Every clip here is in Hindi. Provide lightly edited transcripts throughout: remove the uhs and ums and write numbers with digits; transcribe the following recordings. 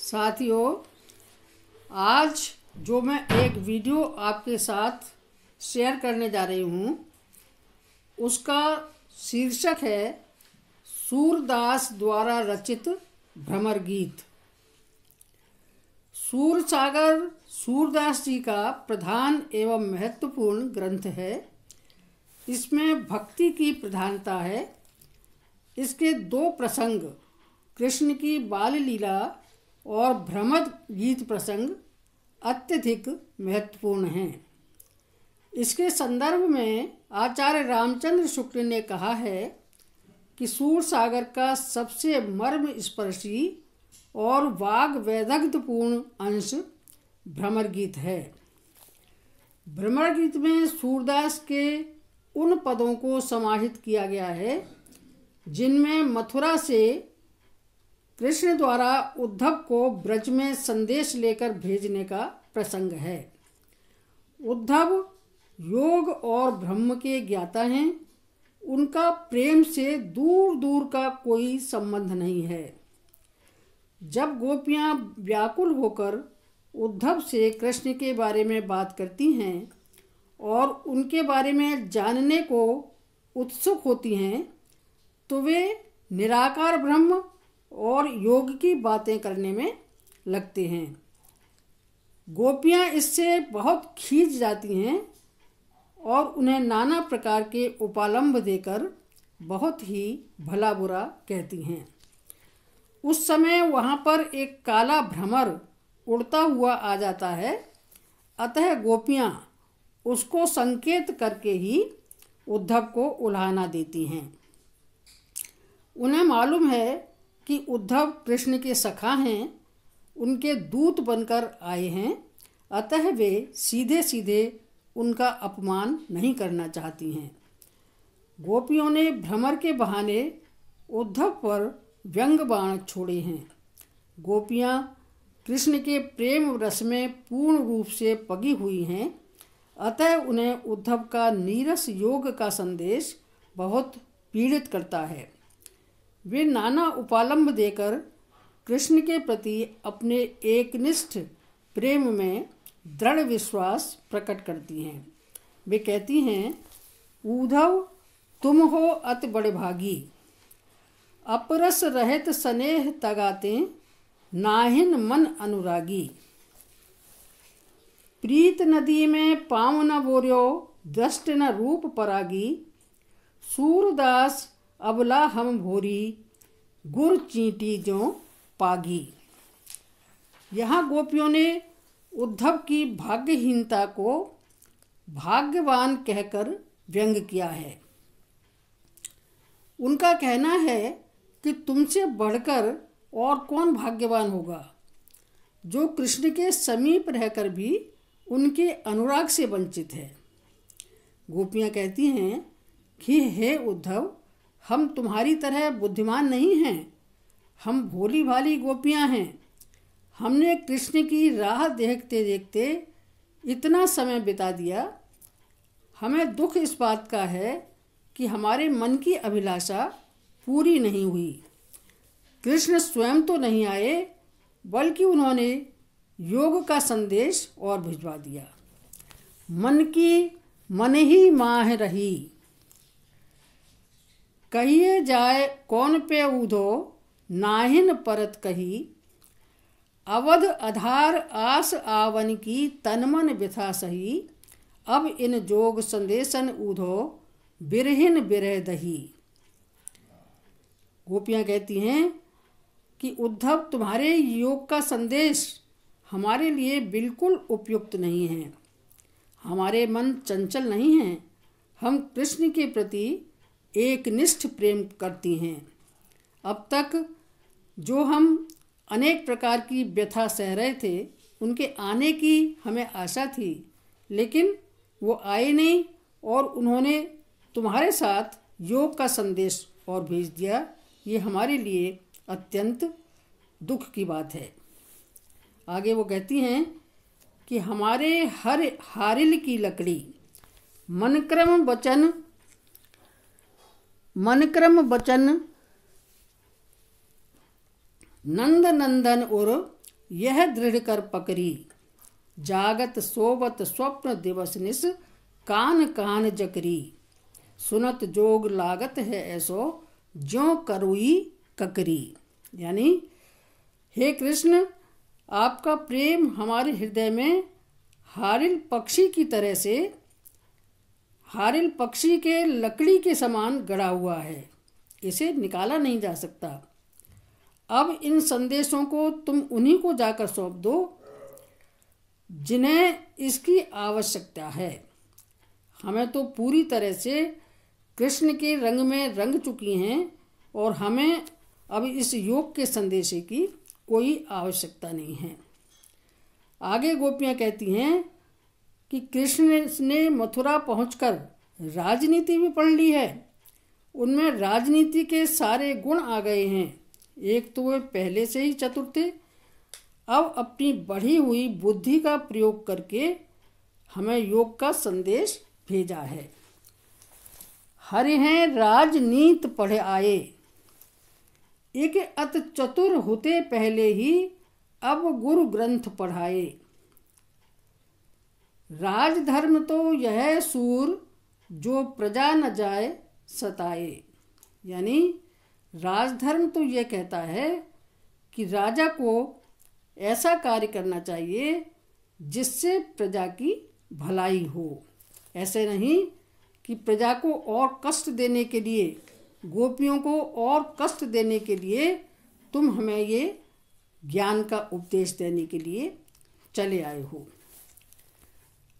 साथियों, आज जो मैं एक वीडियो आपके साथ शेयर करने जा रही हूँ उसका शीर्षक है सूरदास द्वारा रचित भ्रमर गीत। सूरसागर सूरदास जी का प्रधान एवं महत्वपूर्ण ग्रंथ है। इसमें भक्ति की प्रधानता है। इसके दो प्रसंग, कृष्ण की बाल लीला और भ्रमर गीत प्रसंग अत्यधिक महत्वपूर्ण हैं। इसके संदर्भ में आचार्य रामचंद्र शुक्ल ने कहा है कि सूरसागर का सबसे मर्म स्पर्शी और वाग वैदग्ध्यपूर्ण अंश भ्रमर गीत है। भ्रमर गीत में सूरदास के उन पदों को समाहित किया गया है जिनमें मथुरा से कृष्ण द्वारा उद्धव को ब्रज में संदेश लेकर भेजने का प्रसंग है। उद्धव योग और ब्रह्म के ज्ञाता हैं। उनका प्रेम से दूर दूर का कोई संबंध नहीं है। जब गोपियां व्याकुल होकर उद्धव से कृष्ण के बारे में बात करती हैं और उनके बारे में जानने को उत्सुक होती हैं तो वे निराकार ब्रह्म और योग की बातें करने में लगते हैं। गोपियां इससे बहुत खींच जाती हैं और उन्हें नाना प्रकार के उपालंभ देकर बहुत ही भला बुरा कहती हैं। उस समय वहाँ पर एक काला भ्रमर उड़ता हुआ आ जाता है। अतः गोपियां उसको संकेत करके ही उद्धव को उल्हाना देती हैं। उन्हें मालूम है कि उद्धव कृष्ण के सखा हैं, उनके दूत बनकर आए हैं। अतः वे सीधे सीधे उनका अपमान नहीं करना चाहती हैं। गोपियों ने भ्रमर के बहाने उद्धव पर व्यंग बाण छोड़े हैं। गोपियां कृष्ण के प्रेम रस में पूर्ण रूप से पगी हुई हैं। अतः उन्हें उद्धव का नीरस योग का संदेश बहुत पीड़ित करता है। वे नाना उपालंभ देकर कृष्ण के प्रति अपने एकनिष्ठ प्रेम में दृढ़ विश्वास प्रकट करती हैं। वे कहती हैं, उद्धव तुम हो अति बड़े भागी, अपरस रहित स्नेह तगाते नाहिन मन अनुरागी। प्रीत नदी में पाँव न बोर्यो दृष्ट न रूप परागी। सूरदास अबला हम भोरी गुर चींटी जो पागी। यहाँ गोपियों ने उद्धव की भाग्यहीनता को भाग्यवान कहकर व्यंग किया है। उनका कहना है कि तुमसे बढ़कर और कौन भाग्यवान होगा जो कृष्ण के समीप रहकर भी उनके अनुराग से वंचित है। गोपियाँ कहती हैं कि हे उद्धव, हम तुम्हारी तरह बुद्धिमान नहीं हैं। हम भोली भाली गोपियाँ हैं। हमने कृष्ण की राह देखते देखते इतना समय बिता दिया। हमें दुख इस बात का है कि हमारे मन की अभिलाषा पूरी नहीं हुई। कृष्ण स्वयं तो नहीं आए बल्कि उन्होंने योग का संदेश और भिजवा दिया। मन की मन ही माह रही, कहिए जाए कौन पे ऊधो नाहिन परत कही। अवध आधार आस आवन की तनमन बिथा सही। अब इन जोग संदेशन ऊधो बिरहिन बिरह दही। गोपियाँ कहती हैं कि उद्धव, तुम्हारे योग का संदेश हमारे लिए बिल्कुल उपयुक्त नहीं है। हमारे मन चंचल नहीं हैं। हम कृष्ण के प्रति एकनिष्ठ प्रेम करती हैं। अब तक जो हम अनेक प्रकार की व्यथा सह रहे थे उनके आने की हमें आशा थी, लेकिन वो आए नहीं और उन्होंने तुम्हारे साथ योग का संदेश और भेज दिया। ये हमारे लिए अत्यंत दुख की बात है। आगे वो कहती हैं कि हमारे हर हारिल की लकड़ी मनक्रम वचन नंद नंदन और यह दृढ़ कर पकड़ी, जागत सोवत स्वप्न दिवस निस, कान कान जकरी, सुनत जोग लागत है ऐसो, ज्यों करुई ककरी। यानी हे कृष्ण, आपका प्रेम हमारे हृदय में हारिल पक्षी की तरह से, हारिल पक्षी के लकड़ी के समान गड़ा हुआ है, इसे निकाला नहीं जा सकता। अब इन संदेशों को तुम उन्हीं को जाकर सौंप दो जिन्हें इसकी आवश्यकता है। हमें तो पूरी तरह से कृष्ण के रंग में रंग चुकी हैं और हमें अब इस योग के संदेश की कोई आवश्यकता नहीं है। आगे गोपियाँ कहती हैं कि कृष्ण ने मथुरा पहुंचकर राजनीति भी पढ़ ली है, उनमें राजनीति के सारे गुण आ गए हैं। एक तो वे पहले से ही चतुर थे, अब अपनी बढ़ी हुई बुद्धि का प्रयोग करके हमें योग का संदेश भेजा है। हरि हैं राजनीत पढ़े आए, एक अत चतुर होते पहले ही, अब गुरु ग्रंथ पढ़ाए। राजधर्म तो यह सूर, जो प्रजा न जाए सताए। यानी राजधर्म तो यह कहता है कि राजा को ऐसा कार्य करना चाहिए जिससे प्रजा की भलाई हो, ऐसे नहीं कि प्रजा को और कष्ट देने के लिए, गोपियों को और कष्ट देने के लिए तुम हमें ये ज्ञान का उपदेश देने के लिए चले आए हो।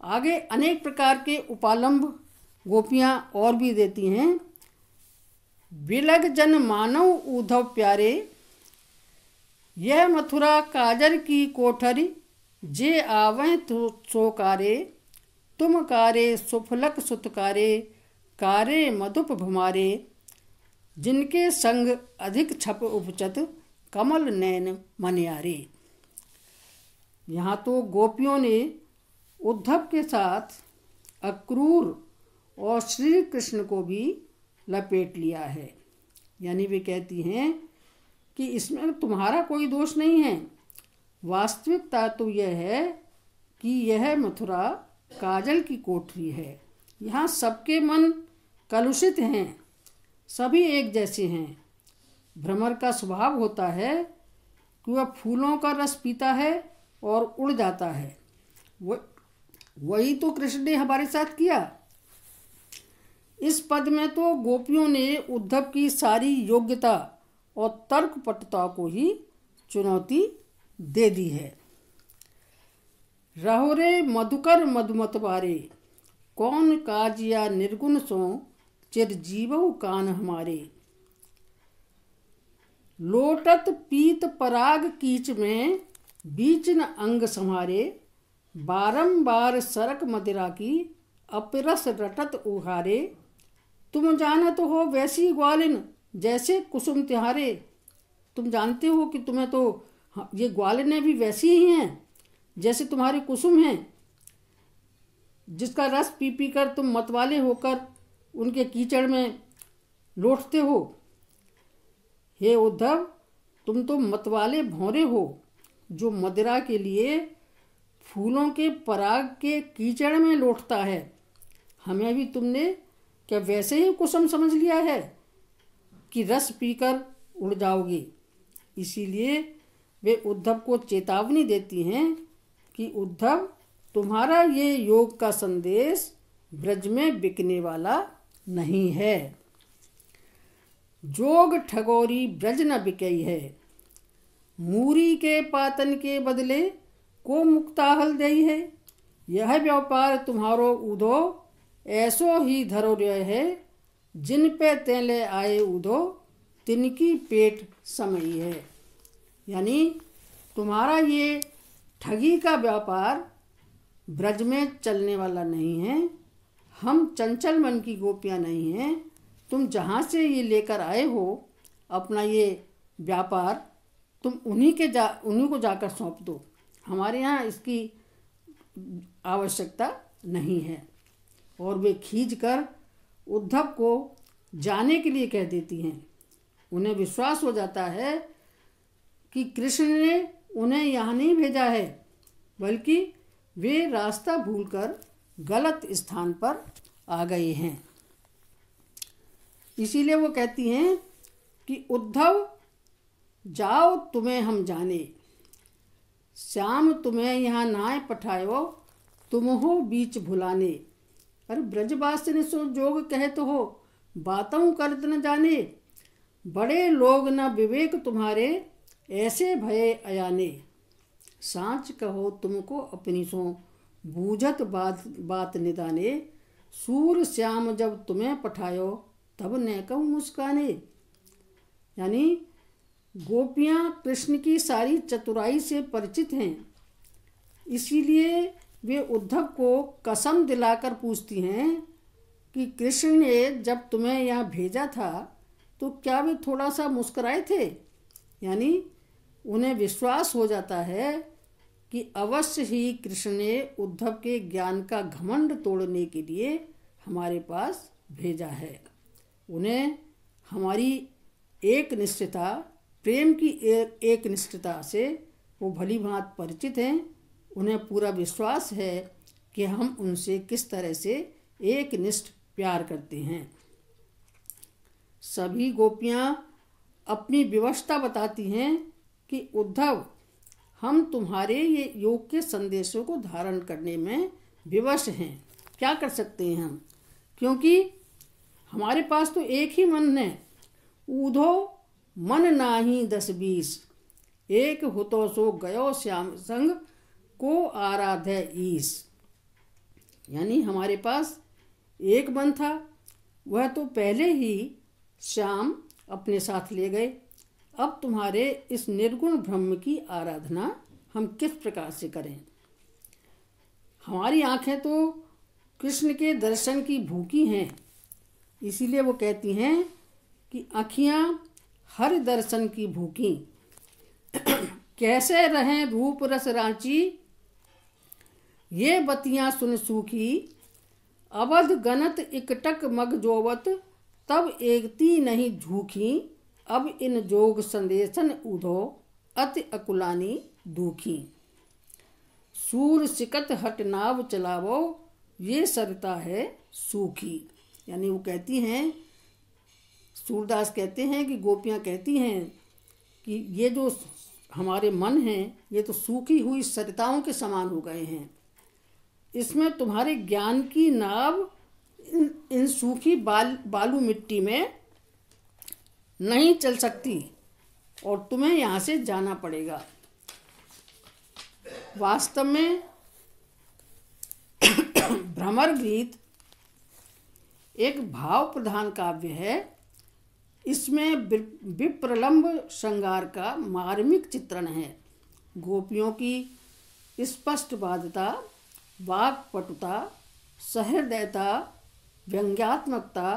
आगे अनेक प्रकार के उपालंब गोपियाँ और भी देती हैं। बिलग जन मानव उद्धव प्यारे, यह मथुरा काजर की कोठरी, जे आवें तो सोकारे, तुम कारे सुफलक सुतकारे, कारे मधुप भुमारे, जिनके संग अधिक छप उपचत, कमल नैन मनियारे। यहाँ तो गोपियों ने उद्धव के साथ अक्रूर और श्री कृष्ण को भी लपेट लिया है। यानी वे कहती हैं कि इसमें तुम्हारा कोई दोष नहीं है, वास्तविकता तो यह है कि यह मथुरा काजल की कोठरी है। यहाँ सबके मन कलुषित हैं, सभी एक जैसे हैं। भ्रमर का स्वभाव होता है कि वह फूलों का रस पीता है और उड़ जाता है। वही तो कृष्ण ने हमारे साथ किया। इस पद में तो गोपियों ने उद्धव की सारी योग्यता और तर्कपटुता को ही चुनौती दे दी है। रहो रे मधुकर मधुमत बारे, कौन काजिया निर्गुण सो, चिरजीवो कान हमारे। लोटत पीत पराग कीच में, बीच न अंग संहारे, बारंबार सरक मदिरा की, अपरस रटत उहारे। तुम जानत हो वैसी ग्वालिन, जैसे कुसुम तिहारे। तुम जानते हो कि तुम्हें तो ये ग्वालिनें भी वैसी ही हैं जैसे तुम्हारे कुसुम हैं, जिसका रस पी पी कर तुम मतवाले होकर उनके कीचड़ में लौटते हो। हे उद्धव, तुम तो मतवाले भौरे हो जो मदिरा के लिए फूलों के पराग के कीचड़ में लौटता है। हमें भी तुमने क्या वैसे ही कुसुम समझ लिया है कि रस पीकर उड़ जाओगे। इसीलिए वे उद्धव को चेतावनी देती हैं कि उद्धव, तुम्हारा ये योग का संदेश ब्रज में बिकने वाला नहीं है। जोग ठगोरी ब्रज न बिकई है, मूरी के पातन के बदले को मुक्ताहल दई है। यह व्यापार तुम्हारो उदो, ऐसो ही धरो है, जिन पे तेले आए उदो, तिनकी पेट समई है। यानी तुम्हारा ये ठगी का व्यापार ब्रज में चलने वाला नहीं है। हम चंचल मन की गोपियाँ नहीं हैं। तुम जहाँ से ये लेकर आए हो अपना ये व्यापार, तुम उन्हीं को जाकर सौंप दो। हमारे यहाँ इसकी आवश्यकता नहीं है। और वे खींच कर उद्धव को जाने के लिए कह देती हैं। उन्हें विश्वास हो जाता है कि कृष्ण ने उन्हें यहाँ नहीं भेजा है, बल्कि वे रास्ता भूलकर गलत स्थान पर आ गए हैं। इसीलिए वो कहती हैं कि उद्धव जाओ तुम्हें हम जाने, श्याम तुम्हें यहाँ नाय पठायो, तुम हो बीच भुलाने। अरे ब्रजवासिनी सो जोग कहत हो, बातों करत न जाने, बड़े लोग न विवेक तुम्हारे, ऐसे भये अयाने। सांच कहो तुमको अपनी सो, बूझत बात निदाने, सूर श्याम जब तुम्हें पठायो, तब न कहूँ मुस्काने। यानी गोपियाँ कृष्ण की सारी चतुराई से परिचित हैं, इसीलिए वे उद्धव को कसम दिलाकर पूछती हैं कि कृष्ण ने जब तुम्हें यहाँ भेजा था तो क्या वे थोड़ा सा मुस्कुराए थे। यानी उन्हें विश्वास हो जाता है कि अवश्य ही कृष्ण ने उद्धव के ज्ञान का घमंड तोड़ने के लिए हमारे पास भेजा है। उन्हें हमारी एक निष्ठता, प्रेम की एक निष्ठता से वो भली भांति परिचित हैं। उन्हें पूरा विश्वास है कि हम उनसे किस तरह से एक निष्ठ प्यार करते हैं। सभी गोपियाँ अपनी विवशता बताती हैं कि उद्धव, हम तुम्हारे ये योग के संदेशों को धारण करने में विवश हैं। क्या कर सकते हैं हम, क्योंकि हमारे पास तो एक ही मन है। ऊधो मन नाही 10-20, एक होतो सो गयो श्याम संग, को आराध्य ईश। यानी हमारे पास एक मन था, वह तो पहले ही श्याम अपने साथ ले गए। अब तुम्हारे इस निर्गुण ब्रह्म की आराधना हम किस प्रकार से करें। हमारी आंखें तो कृष्ण के दर्शन की भूखी हैं, इसीलिए वो कहती हैं कि आँखियाँ हर दर्शन की भूखी। कैसे रहें रूप रस रांची, ये बतियां सुन सूखी, अवध गनत इकटक मग जोवत, तब एकती नहीं झूठी, अब इन जोग संदेशन उधो, अति अकुलानी दुखी। सूर सिकत हट नाव चलावो, ये सरता है सूखी। यानी वो कहती हैं, सूरदास कहते हैं कि गोपियाँ कहती हैं कि ये जो हमारे मन हैं ये तो सूखी हुई सरिताओं के समान हो गए हैं, इसमें तुम्हारे ज्ञान की नाव इन सूखी बालू मिट्टी में नहीं चल सकती और तुम्हें यहाँ से जाना पड़ेगा। वास्तव में भ्रमर गीत एक भाव प्रधान काव्य है। इसमें विप्रलंब श्रृंगार का मार्मिक चित्रण है। गोपियों की स्पष्टवादिता, वाक्पटुता, सहृदयता, व्यंग्यात्मकता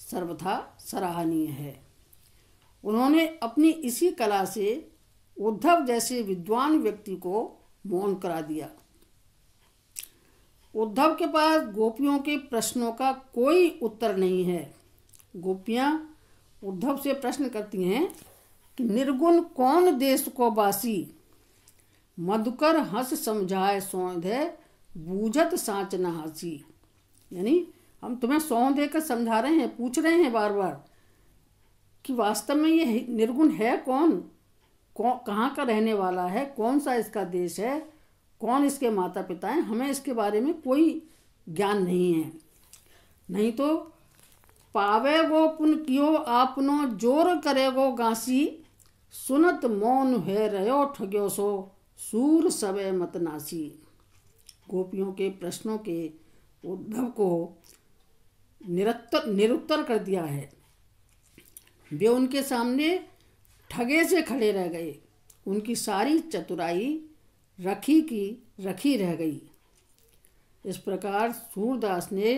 सर्वथा सराहनीय है। उन्होंने अपनी इसी कला से उद्धव जैसे विद्वान व्यक्ति को मौन करा दिया। उद्धव के पास गोपियों के प्रश्नों का कोई उत्तर नहीं है। गोपियाँ उद्धव से प्रश्न करती हैं कि निर्गुण कौन देश को बासी, मधुकर हंस समझाए सौंध है, बूझत साँच न हासी। यानी हम तुम्हें सौंध देकर समझा रहे हैं, पूछ रहे हैं बार बार कि वास्तव में ये निर्गुण है कौन, कहाँ का रहने वाला है, कौन सा इसका देश है, कौन इसके माता पिता हैं, हमें इसके बारे में कोई ज्ञान नहीं है। नहीं तो पावे गो पुन कियो आपनो, जोर करे गो गांसी, सुनत मौन है रहो ठग्यो सो, सूर सबे मत नासी। गोपियों के प्रश्नों के उद्धव को निरुत्तर कर दिया है। वे उनके सामने ठगे से खड़े रह गए। उनकी सारी चतुराई रखी की रखी रह गई। इस प्रकार सूरदास ने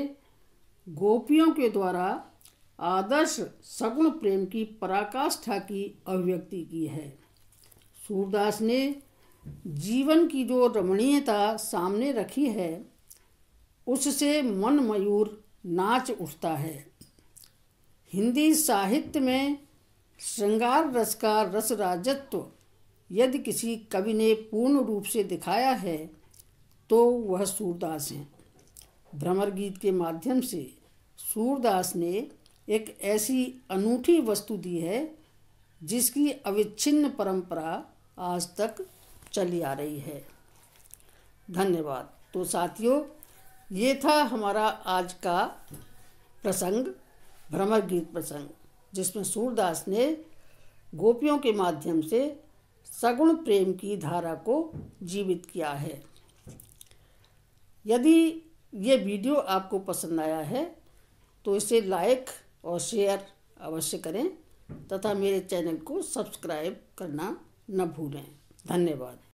गोपियों के द्वारा आदर्श सगुण प्रेम की पराकाष्ठा की अभिव्यक्ति की है। सूरदास ने जीवन की जो रमणीयता सामने रखी है उससे मन मयूर नाच उठता है। हिंदी साहित्य में श्रृंगार रस का रस राजत्व यदि किसी कवि ने पूर्ण रूप से दिखाया है तो वह सूरदास हैं। भ्रमर गीत के माध्यम से सूरदास ने एक ऐसी अनूठी वस्तु दी है जिसकी अविच्छिन्न परंपरा आज तक चली आ रही है। धन्यवाद। तो साथियों, ये था हमारा आज का प्रसंग, भ्रमर गीत प्रसंग, जिसमें सूरदास ने गोपियों के माध्यम से सगुण प्रेम की धारा को जीवित किया है। यदि ये वीडियो आपको पसंद आया है तो इसे लाइक और शेयर अवश्य करें तथा मेरे चैनल को सब्सक्राइब करना न भूलें। धन्यवाद।